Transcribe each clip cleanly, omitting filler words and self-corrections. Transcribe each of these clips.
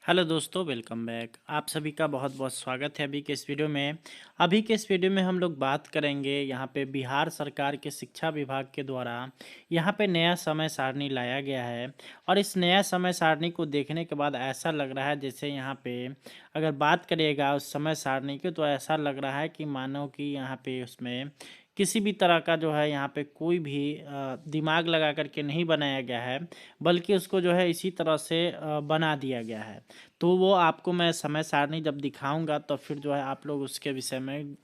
Hello दोस्तों, welcome back. आप सभी का बहुत बहुत स्वागत है अभी के इस वीडियो में। अभी के इस वीडियो में हम लोग बात करेंगे यहाँ पे बिहार सरकार के शिक्षा विभाग के द्वारा यहाँ पे नया समय सारणी लाया गया है। और इस नया समय सारणी को देखने के बाद ऐसा लग रहा है जैसे यहाँ पे अगर बात करिएगा उस समय सारणी की, तो ऐसा लग रहा है कि मानो कि यहाँ पे उसमें किसी भी तरह का जो है यहाँ पे कोई भी दिमाग लगा करके नहीं बनाया गया है, बल्कि उसको जो है इसी तरह से बना दिया गया है। तो वो आपको मैं समय सारणी जब दिखाऊंगा तो फिर जो है आप लोग उसके विषय में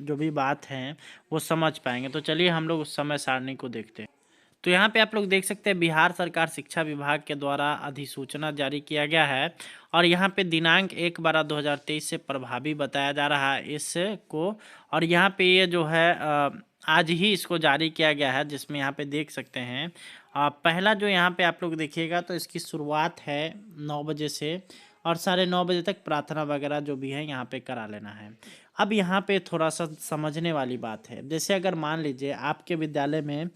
जो भी बात है वो समझ पाएंगे। तो चलिए हम लोग उस समय सारणी को देखते हैं। तो यहाँ पे आप लोग देख सकते हैं बिहार सरकार शिक्षा विभाग के द्वारा अधिसूचना जारी किया गया है। और यहाँ पे दिनांक 1/12/2023 से प्रभावी बताया जा रहा है इसको। और यहाँ पे ये जो है आज ही इसको जारी किया गया है, जिसमें यहाँ पे देख सकते हैं पहला जो यहाँ पे आप लोग देखिएगा तो इसकी शुरुआत है 9 बजे से, और 9:30 बजे तक प्रार्थना वगैरह जो भी है यहाँ पे करा लेना है। अब यहाँ पे थोड़ा सा समझने वाली बात है, जैसे अगर मान लीजिए आपके विद्यालय में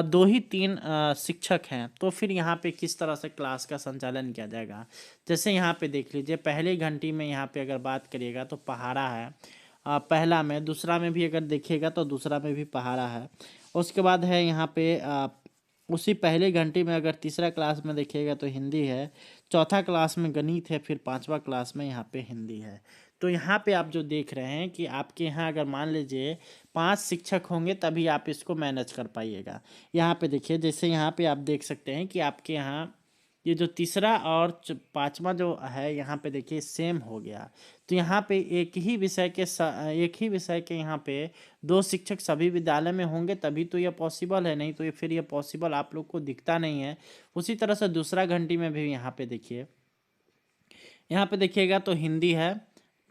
2 ही 3 शिक्षक हैं, तो फिर यहाँ पे किस तरह से क्लास का संचालन किया जाएगा। जैसे यहाँ पे देख लीजिए पहली घंटी में यहाँ पे अगर बात करिएगा तो पहाड़ा है पहला में, दूसरा में भी अगर देखिएगा तो दूसरा में भी पहाड़ा है। उसके बाद है यहाँ पे उसी पहले घंटे में अगर तीसरा क्लास में देखिएगा तो हिंदी है, चौथा क्लास में गणित है, फिर पांचवा क्लास में यहाँ पे हिंदी है। तो यहाँ पे आप जो देख रहे हैं कि आपके यहाँ अगर मान लीजिए 5 शिक्षक होंगे तभी आप इसको मैनेज कर पाइएगा। यहाँ पे देखिए जैसे यहाँ पे आप देख सकते हैं कि आपके यहाँ ये जो तीसरा और पांचवा जो है यहाँ पे देखिए सेम हो गया। तो यहाँ पे एक ही विषय के यहाँ पे 2 शिक्षक सभी विद्यालय में होंगे तभी तो ये पॉसिबल है, नहीं तो ये फिर ये पॉसिबल आप लोग को दिखता नहीं है। उसी तरह से दूसरा घंटी में भी यहाँ पे देखिए, यहाँ पे देखिएगा तो हिंदी है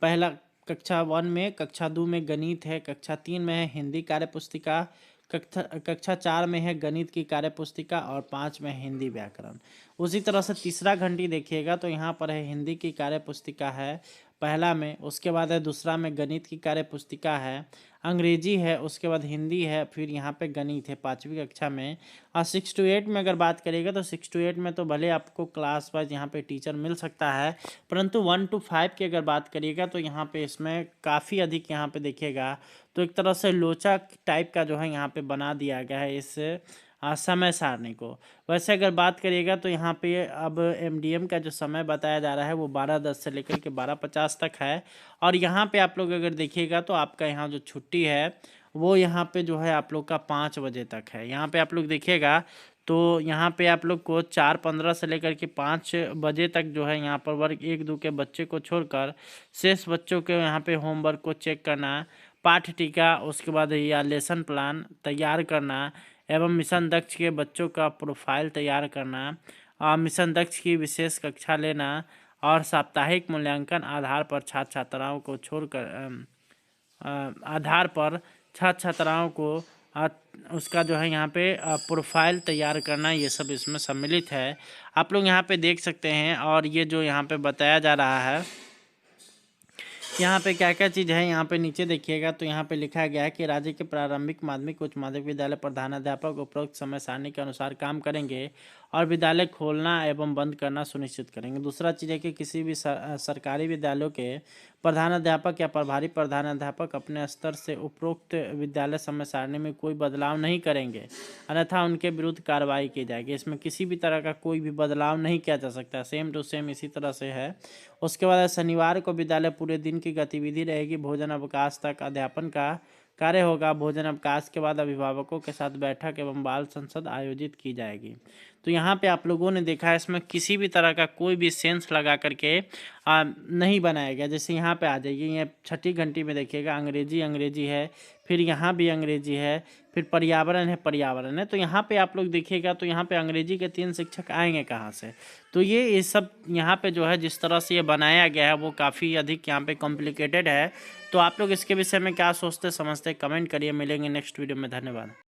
पहला, कक्षा 1 में, कक्षा 2 में गणित है, कक्षा 3 में है हिंदी कार्य पुस्तिका, कक्षा 4 में है गणित की कार्य पुस्तिका, और 5 में है हिंदी व्याकरण। उसी तरह से तीसरा घंटी देखिएगा तो यहाँ पर है हिंदी की कार्य पुस्तिका है पहला में, उसके बाद है दूसरा में गणित की कार्य पुस्तिका है, अंग्रेजी है, उसके बाद हिंदी है, फिर यहाँ पे गणित है 5वीं कक्षा में। और 6 to 8 में अगर बात करिएगा तो 6 to 8 में तो भले आपको क्लास वाइज यहाँ पे टीचर मिल सकता है, परंतु 1 to 5 की अगर बात करिएगा तो यहाँ पे इसमें काफ़ी अधिक यहाँ पे देखिएगा तो एक तरह से लोचा टाइप का जो है यहाँ पे बना दिया गया है इस समय सारणी को। वैसे अगर बात करिएगा तो यहाँ पे अब एमडीएम का जो समय बताया जा रहा है वो 12:10 से लेकर के 12:50 तक है। और यहाँ पे आप लोग अगर देखिएगा तो आपका यहाँ जो छुट्टी है वो यहाँ पे जो है आप लोग का 5 बजे तक है। यहाँ पे आप लोग देखिएगा तो यहाँ पे आप लोग को 4:15 से लेकर के 5 बजे तक जो है यहाँ पर वर्ग 1-2 के बच्चे को छोड़कर शेष बच्चों के यहाँ पे होमवर्क को चेक करना, पाठ्य टीका, उसके बाद या लेसन प्लान तैयार करना, एवं मिशन दक्ष के बच्चों का प्रोफाइल तैयार करना, मिशन दक्ष की विशेष कक्षा लेना, और साप्ताहिक मूल्यांकन आधार पर छात्र छात्राओं को छोड़कर आधार पर छात्र छात्राओं को उसका जो है यहाँ पे प्रोफाइल तैयार करना, ये सब इसमें सम्मिलित है। आप लोग यहाँ पे देख सकते हैं। और ये जो यहाँ पे बताया जा रहा है यहाँ पे क्या क्या चीज़ है, यहाँ पे नीचे देखिएगा तो यहाँ पे लिखा गया है कि राज्य के प्रारंभिक माध्यमिक उच्च माध्यमिक विद्यालय प्रधानाध्यापक उपरोक्त समय सारणी के अनुसार काम करेंगे और विद्यालय खोलना एवं बंद करना सुनिश्चित करेंगे। दूसरा चीज़ है कि किसी भी सरकारी विद्यालयों के प्रधानाध्यापक या प्रभारी प्रधानाध्यापक अपने स्तर से उपरोक्त विद्यालय समय सारणी में कोई बदलाव नहीं करेंगे, अन्यथा उनके विरुद्ध कार्रवाई की जाएगी। इसमें किसी भी तरह का कोई भी बदलाव नहीं किया जा सकता, सेम टू सेम इसी तरह से है। उसके बाद शनिवार को विद्यालय पूरे दिन की गतिविधि रहेगी, भोजन अवकाश तक अध्यापन का कार्य होगा। भोजन अवकाश के बाद अभिभावकों के साथ बैठक एवं बाल संसद आयोजित की जाएगी। तो यहाँ पे आप लोगों ने देखा है इसमें किसी भी तरह का कोई भी सेंस लगा करके नहीं बनाया गया। जैसे यहाँ पे आ जाइए, ये छठी घंटी में देखिएगा अंग्रेजी है, फिर यहाँ भी अंग्रेजी है, फिर पर्यावरण है। तो यहाँ पे आप लोग देखिएगा तो यहाँ पे अंग्रेजी के 3 शिक्षक आएंगे कहाँ से। तो ये सब यहाँ पे जो है जिस तरह से ये बनाया गया है वो काफ़ी अधिक यहाँ पे कॉम्प्लिकेटेड है। तो आप लोग इसके विषय में क्या सोचते समझते कमेंट करिए। मिलेंगे नेक्स्ट वीडियो में। धन्यवाद।